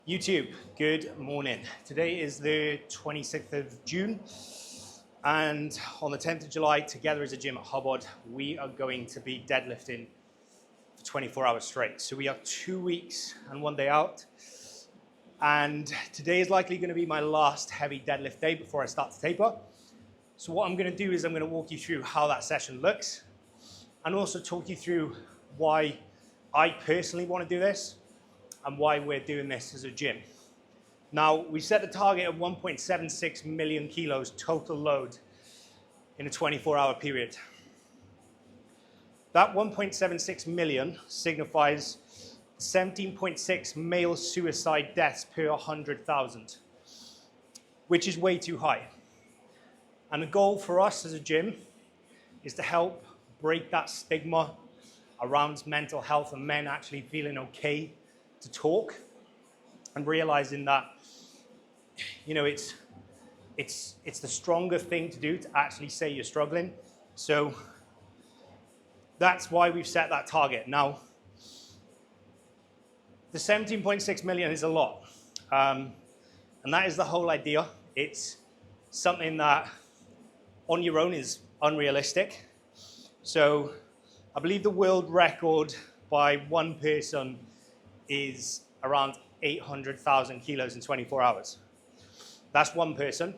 YouTube, good morning. Today is the 26th of June, and on the 10th of July, together as a gym at HWBOD, we are going to be deadlifting for 24 hours straight. So we are 2 weeks and 1 day out, and today is likely going to be my last heavy deadlift day before I start to taper. So what I'm going to do is I'm going to walk you through how that session looks, and also talk you through why I personally want to do this, and why we're doing this as a gym. Now, we set the target of 1.76 million kilos total load in a 24-hour period. That 1.76 million signifies 17.6 male suicide deaths per 100,000, which is way too high. And the goal for us as a gym is to help break that stigma around mental health and men actually feeling okay to talk, and realizing that, you know, it's the stronger thing to do to actually say you're struggling. So that's why we've set that target. Now, the 17.6 million is a lot, and that is the whole idea. It's something that on your own is unrealistic. So I believe the world record by one person is around 800,000 kilos in 24 hours. That's one person.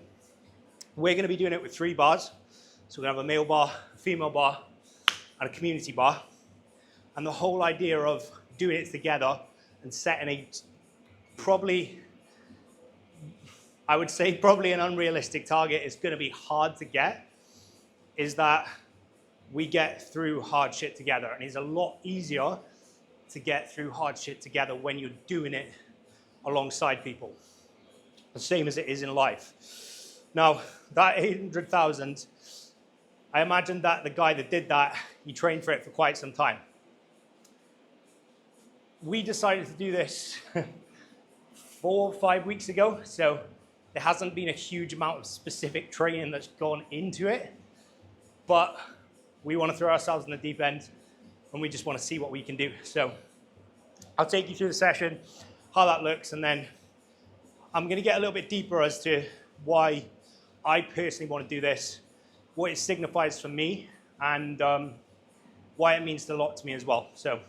We're going to be doing it with 3 bars. So we're going to have a male bar, a female bar, and a community bar. And the whole idea of doing it together and setting a I would say probably an unrealistic target, is going to be hard to get, is that we get through hard shit together. And it's a lot easier to get through hard shit together when you're doing it alongside people, the same as it is in life. Now, that 800,000, I imagine that the guy that did that, he trained for it for quite some time. We decided to do this 4 or 5 weeks ago, so there hasn't been a huge amount of specific training that's gone into it, but we want to throw ourselves in the deep end, and we just want to see what we can do. So I'll take you through the session, how that looks, and then I'm going to get a little bit deeper as to why I personally want to do this, what it signifies for me, and why it means a lot to me as well. So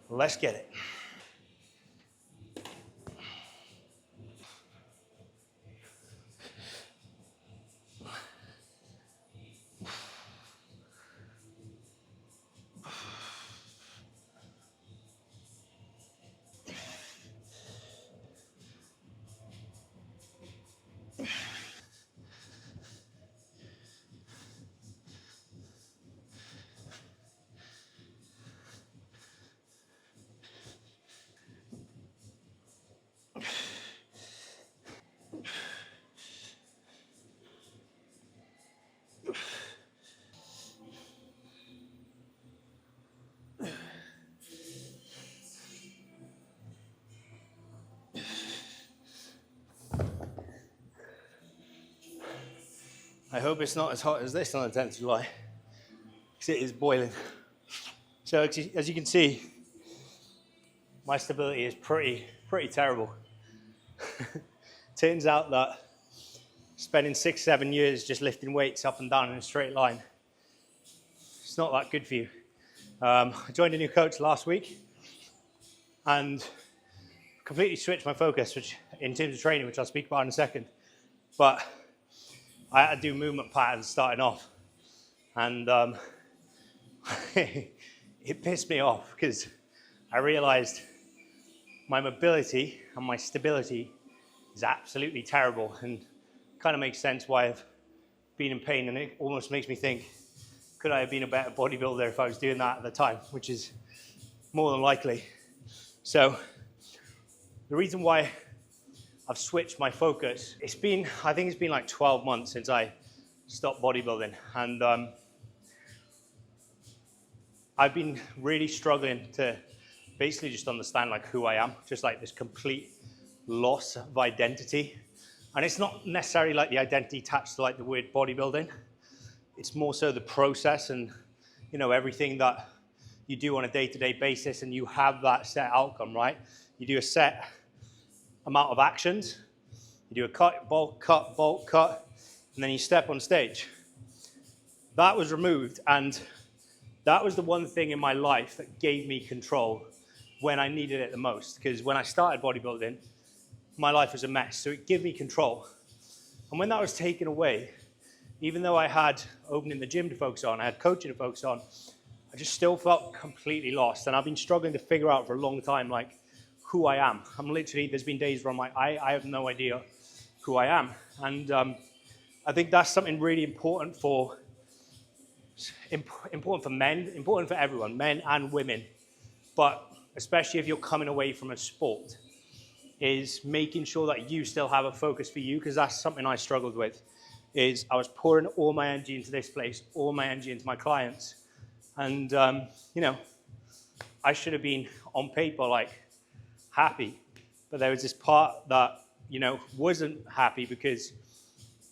let's get it. I hope it's not as hot as this on the 10th of July, because it is boiling. So as you can see, my stability is pretty terrible. Turns out that spending 6-7 years just lifting weights up and down in a straight line, it's not that good for you. I joined a new coach last week and completely switched my focus, which in terms of training, which I'll speak about in a second. But I had to do movement patterns starting off, and it pissed me off because I realized my mobility and my stability is absolutely terrible, and kind of makes sense why I've been in pain, and it almost makes me think, could I have been a better bodybuilder if I was doing that at the time, which is more than likely. So the reason why I've switched my focus, I think it's been like 12 months since I stopped bodybuilding, and I've been really struggling to basically just understand like who I am, just like this complete loss of identity. And it's not necessarily like the identity attached to like the word bodybuilding. It's more so the process and, you know, everything that you do on a day-to-day basis, and you have that set outcome, right? You do a set amount of actions. You do a cut, bulk, cut, and then you step on stage. That was removed, and that was the one thing in my life that gave me control when I needed it the most. Because when I started bodybuilding, my life was a mess, so it gave me control. And when that was taken away, even though I had opening the gym to focus on, I had coaching to focus on, I just still felt completely lost. And I've been struggling to figure out for a long time, like, who I am. I'm literally, there's been days where I'm like, I have no idea who I am. And I think that's something really important for men, important for everyone, men and women. But especially if you're coming away from a sport, is making sure that you still have a focus for you, because that's something I struggled with, is I was pouring all my energy into this place, all my energy into my clients. And, you know, I should have been on paper like happy, but there was this part that, you know, wasn't happy because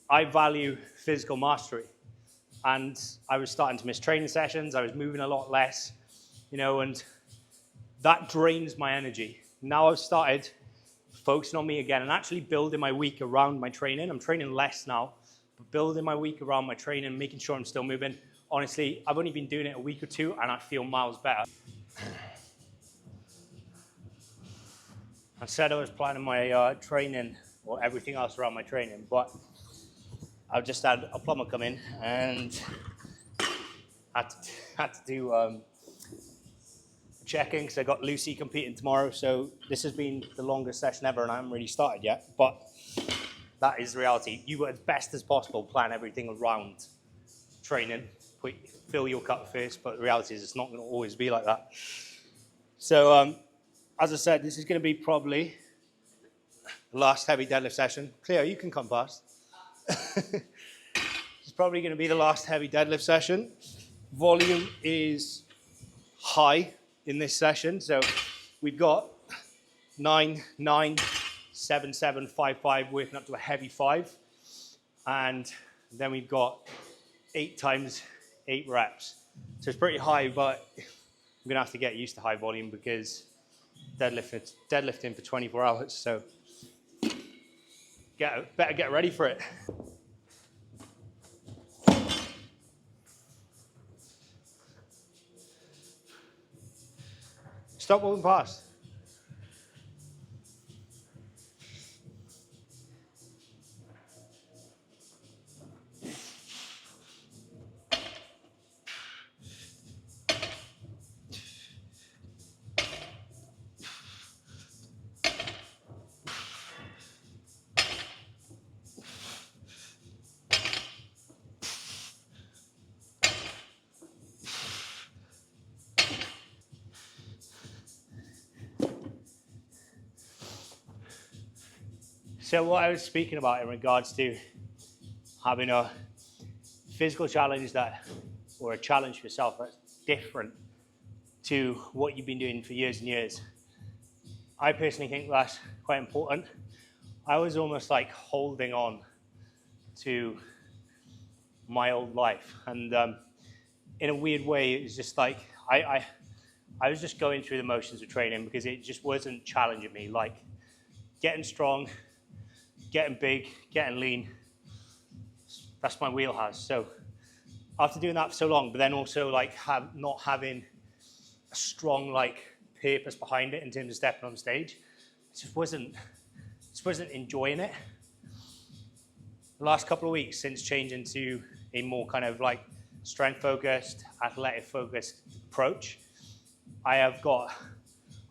I value physical mastery. And I was starting to miss training sessions. I was moving a lot less, you know, and that drains my energy. Now I've started focusing on me again and actually building my week around my training. I'm training less now, but building my week around my training, making sure I'm still moving. Honestly, I've only been doing it a week or two and I feel miles better. I said I was planning my training or everything else around my training, but I've just had a plumber come in and had to do checking because I got Lucy competing tomorrow. So this has been the longest session ever and I haven't really started yet, but that is the reality. You, as best as possible, plan everything around training. Fill your cup first, but the reality is it's not going to always be like that. So as I said, this is going to be probably the last heavy deadlift session. Cleo, you can come past. It's probably going to be the last heavy deadlift session. Volume is high in this session, so we've got 9, 9, 7, 7, 5, 5, working up to a heavy 5, and then we've got 8 times 8 reps. So it's pretty high, but I'm going to have to get used to high volume because deadlifting for 24 hours, so better get ready for it. Stop moving past. So what I was speaking about in regards to having a physical challenge or a challenge for yourself that's different to what you've been doing for years and years, I personally think that's quite important. I was almost like holding on to my old life, and in a weird way, it was just like I was just going through the motions of training because it just wasn't challenging me. Like getting strong, getting big, getting lean, that's my wheelhouse. So after doing that for so long, but then also like not having a strong like purpose behind it in terms of stepping on stage, I just wasn't enjoying it. The last couple of weeks since changing to a more kind of like strength focused, athletic focused approach, I have got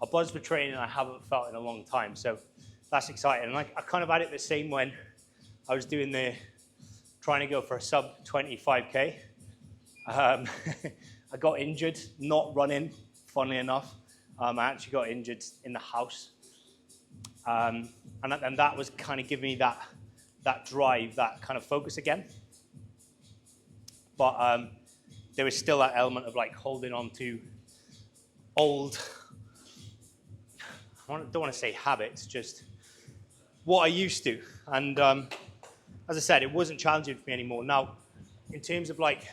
a buzz for training I haven't felt in a long time. So that's exciting. And I kind of had it the same when I was trying to go for a sub 25K. I got injured, not running, funnily enough. I actually got injured in the house. And that was kind of giving me that drive, that kind of focus again. But there was still that element of like holding on to old, I don't want to say habits, just what I used to. And as I said, it wasn't challenging for me anymore. Now, in terms of like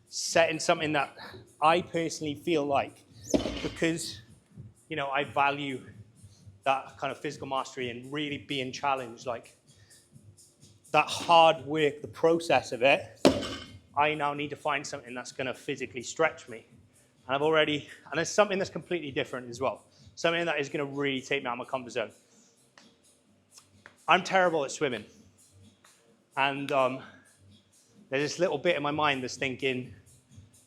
setting something that I personally feel like, because, you know, I value that kind of physical mastery and really being challenged, like that hard work, the process of it, I now need to find something that's going to physically stretch me. And and there's something that's completely different as well. Something that is going to really take me out of my comfort zone. I'm terrible at swimming. And there's this little bit in my mind that's thinking,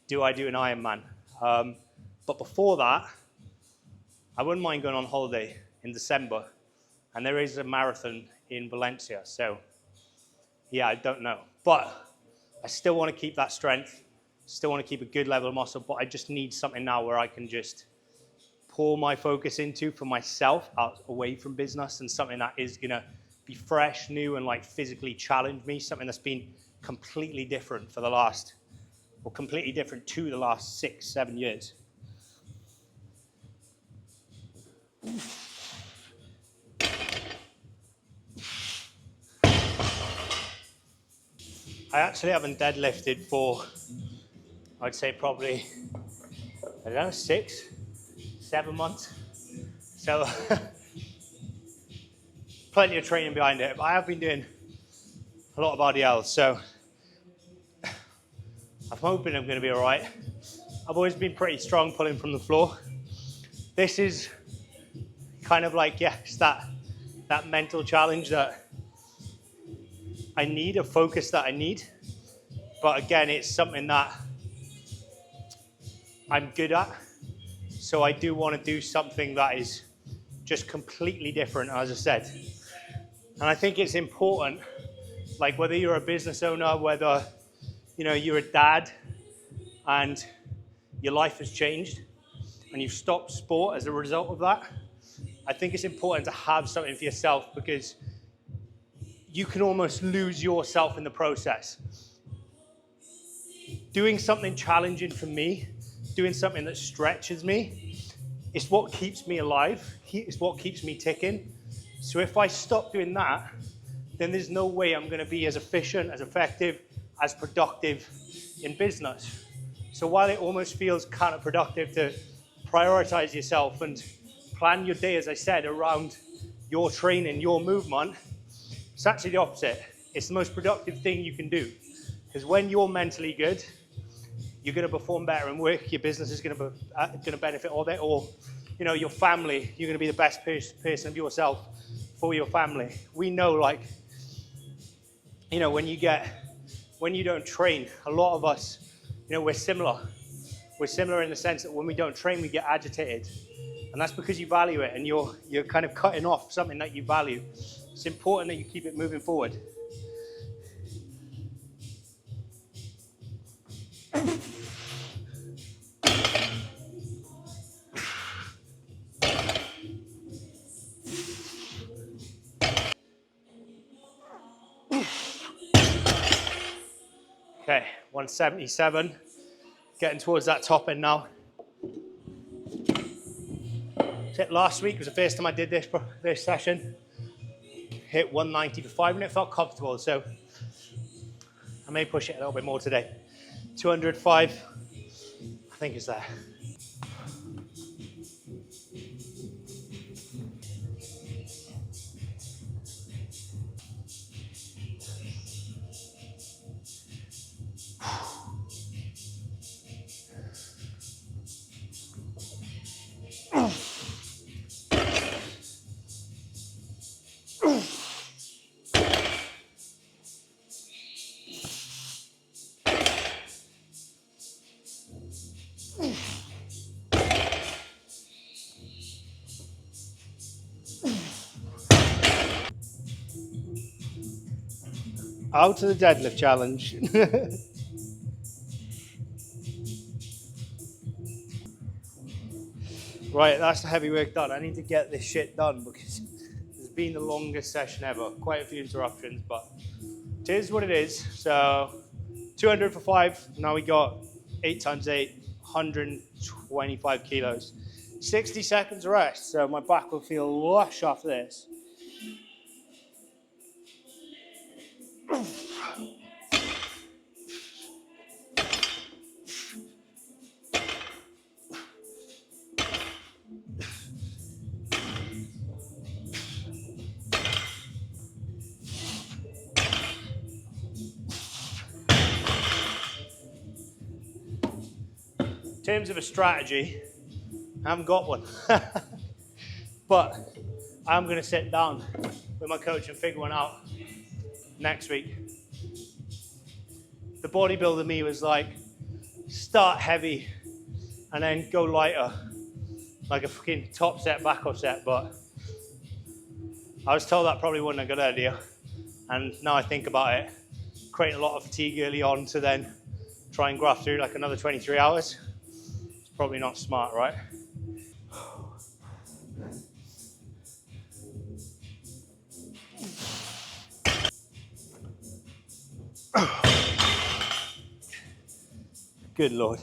do I do an Ironman? But before that, I wouldn't mind going on holiday in December. And there is a marathon in Valencia. So, yeah, I don't know. But I still want to keep that strength. Still want to keep a good level of muscle. But I just need something now where I can just pour my focus into for myself, out away from business, and something that is going to be fresh, new, and like physically challenge me. Something that's been completely different for the last, or completely different to the last 6-7 years. I actually haven't deadlifted for, I'd say probably, I don't know, 6-7 months. So plenty of training behind it, but I have been doing a lot of RDLs, so I'm hoping I'm going to be all right. I've always been pretty strong pulling from the floor. This is kind of like, yeah, it's that mental challenge that I need, a focus that I need. But again, it's something that I'm good at. So I do want to do something that is just completely different, as I said. And I think it's important, like whether you're a business owner, whether you're a dad and your life has changed and you've stopped sport as a result of that, I think it's important to have something for yourself, because you can almost lose yourself in the process. Doing something challenging for me, doing something that stretches me, it's what keeps me alive. It's what keeps me ticking. So if I stop doing that, then there's no way I'm going to be as efficient, as effective, as productive in business. So while it almost feels counterproductive to prioritize yourself and plan your day, as I said, around your training, your movement, it's actually the opposite. It's the most productive thing you can do. Because when you're mentally good, you're going to perform better in work, your business is going to benefit of it, or your family, you're going to be the best person of yourself for your family. We know, like, when you don't train, a lot of us, we're similar. We're similar in the sense that when we don't train, we get agitated. And that's because you value it, and you're kind of cutting off something that you value. It's important that you keep it moving forward. Okay, 177, getting towards that top end now. Last week was the first time I did this session. Hit 190 for 5 and it felt comfortable, so I may push it a little bit more today. 205, I think is there. Out to the deadlift challenge. Right, that's the heavy work done. I need to get this shit done because it's been the longest session ever. Quite a few interruptions, but it is what it is. So 200 for 5. Now we got 8 times 8, 125 kilos. 60 seconds rest, so my back will feel lush after this. terms of a strategy, I haven't got one. But I'm going to sit down with my coach and figure one out next week. The bodybuilder me was like, start heavy and then go lighter, like a fucking top set, back off set. But I was told that probably wasn't a good idea. And now I think about it, create a lot of fatigue early on to then try and graft through like another 23 hours. It's probably not smart, right? Good Lord.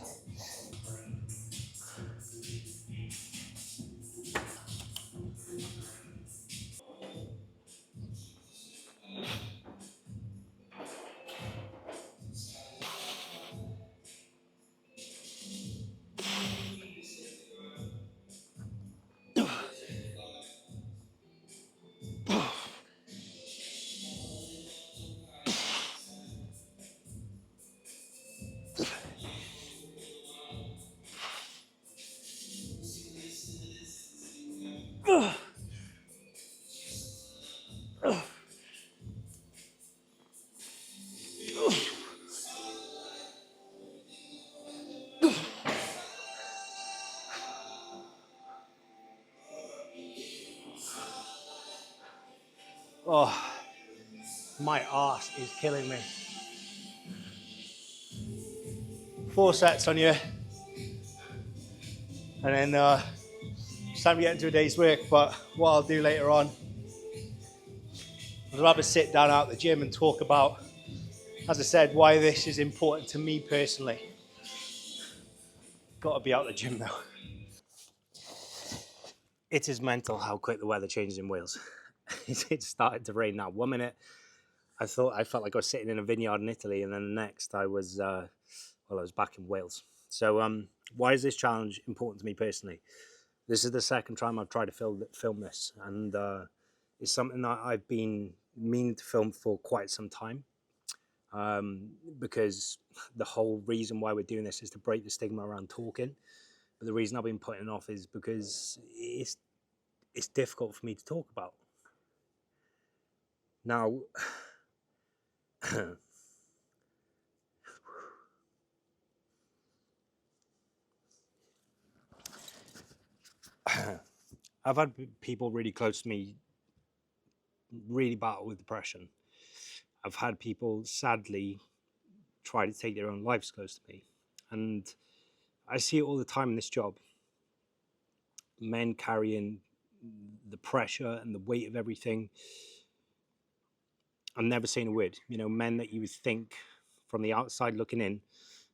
Oh, my arse is killing me. 4 sets on you. And then it's time to get into a day's work. But what I'll do later on, I'd rather sit down out at the gym and talk about, as I said, why this is important to me personally. Got to be out at the gym now. It is mental how quick the weather changes in Wales. It started to rain now. 1 minute, I felt like I was sitting in a vineyard in Italy, and then the next I was back in Wales. So why is this challenge important to me personally? This is the second time I've tried to film this, and it's something that I've been meaning to film for quite some time. Because the whole reason why we're doing this is to break the stigma around talking. But the reason I've been putting it off is because it's difficult for me to talk about. Now, I've had people really close to me really battle with depression. I've had people sadly try to take their own lives close to me. And I see it all the time in this job. Men carrying the pressure and the weight of everything. I'm never saying a word. You know, men that you would think from the outside looking in,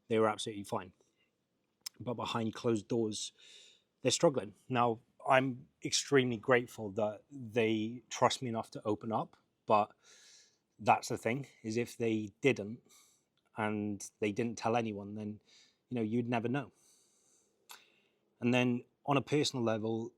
they were absolutely fine. But behind closed doors, they're struggling. Now, I'm extremely grateful that they trust me enough to open up. But that's the thing, is if they didn't and they didn't tell anyone, then, you know, you'd never know. And then on a personal level,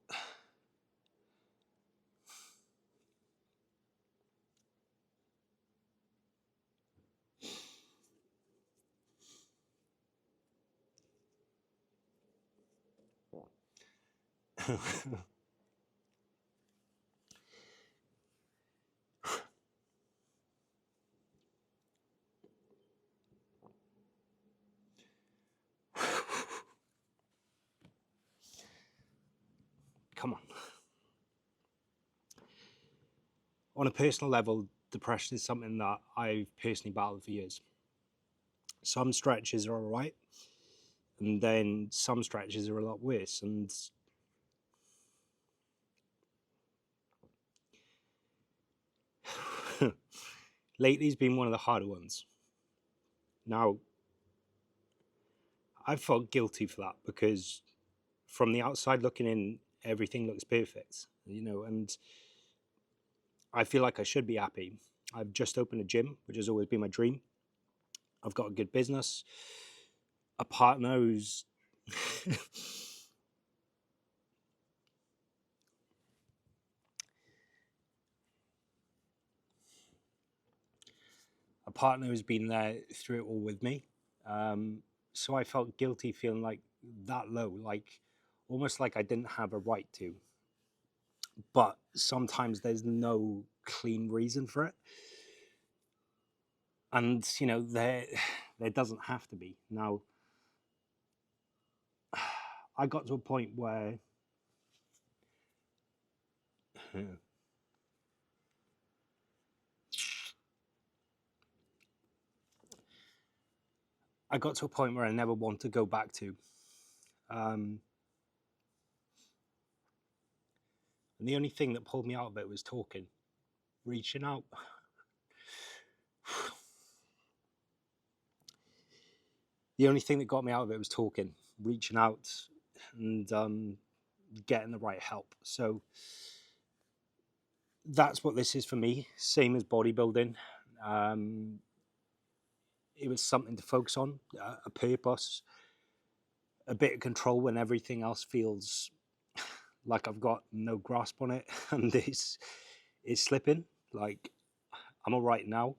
come on. On a personal level, depression is something that I've personally battled for years. Some stretches are all right, and then some stretches are a lot worse. And lately's been one of the harder ones. Now, I felt guilty for that because from the outside looking in, everything looks perfect, you know, and I feel like I should be happy. I've just opened a gym, which has always been my dream. I've got a good business, a partner who's been there through it all with me. So I felt guilty feeling like that low, like almost like I didn't have a right to. But sometimes there's no clean reason for it. And, you know, there doesn't have to be. Now, I got to a point where I never want to go back to. And the only thing that pulled me out of it was talking, reaching out. The only thing that got me out of it was talking, reaching out, and getting the right help. So that's what this is for me. Same as bodybuilding. It was something to focus on, a purpose, a bit of control when everything else feels like I've got no grasp on it and it's slipping. Like, I'm all right now.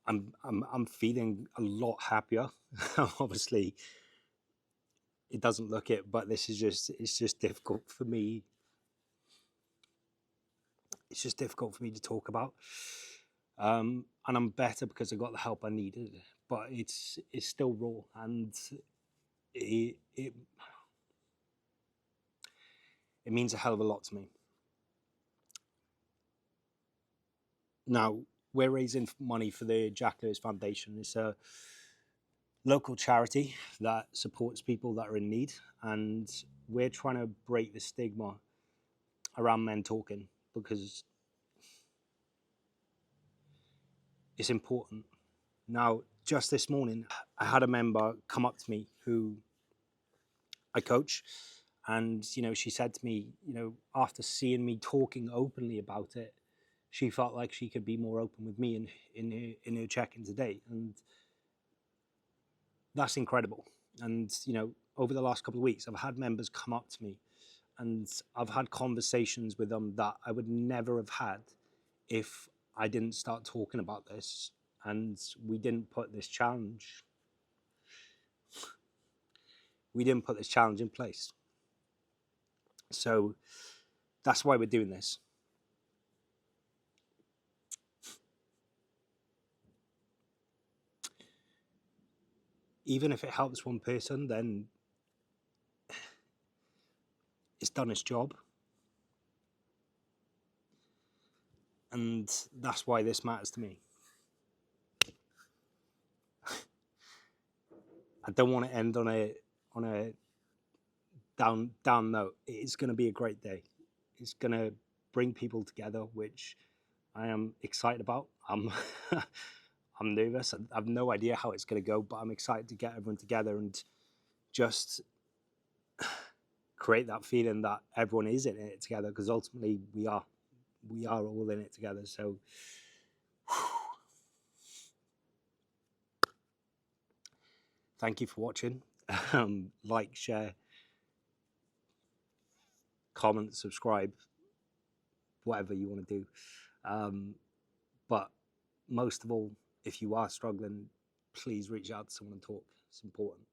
I'm feeling a lot happier. Obviously, it doesn't look it, but it's just difficult for me. It's just difficult for me to talk about. And I'm better because I got the help I needed, but it's still raw, and it means a hell of a lot to me. Now, we're raising money for the Jack Lewis Foundation. It's a local charity that supports people that are in need, and we're trying to break the stigma around men talking, because it's important. Now, just this morning, I had a member come up to me who I coach, and she said to me, after seeing me talking openly about it, she felt like she could be more open with me in her check-in today, and that's incredible. And over the last couple of weeks, I've had members come up to me, and I've had conversations with them that I would never have had if I didn't start talking about this, and we didn't put this challenge in place. So that's why we're doing this. Even if it helps one person, then it's done its job. And that's why this matters to me. I don't want to end on a down note. It's going to be a great day. It's going to bring people together, which I am excited about. I'm nervous. I have no idea how it's going to go, but I'm excited to get everyone together and just create that feeling that everyone is in it together, because ultimately we are all in it together. So thank you for watching. Like, share, comment, subscribe, whatever you want to do. But most of all, if you are struggling, please reach out to someone and talk. It's important.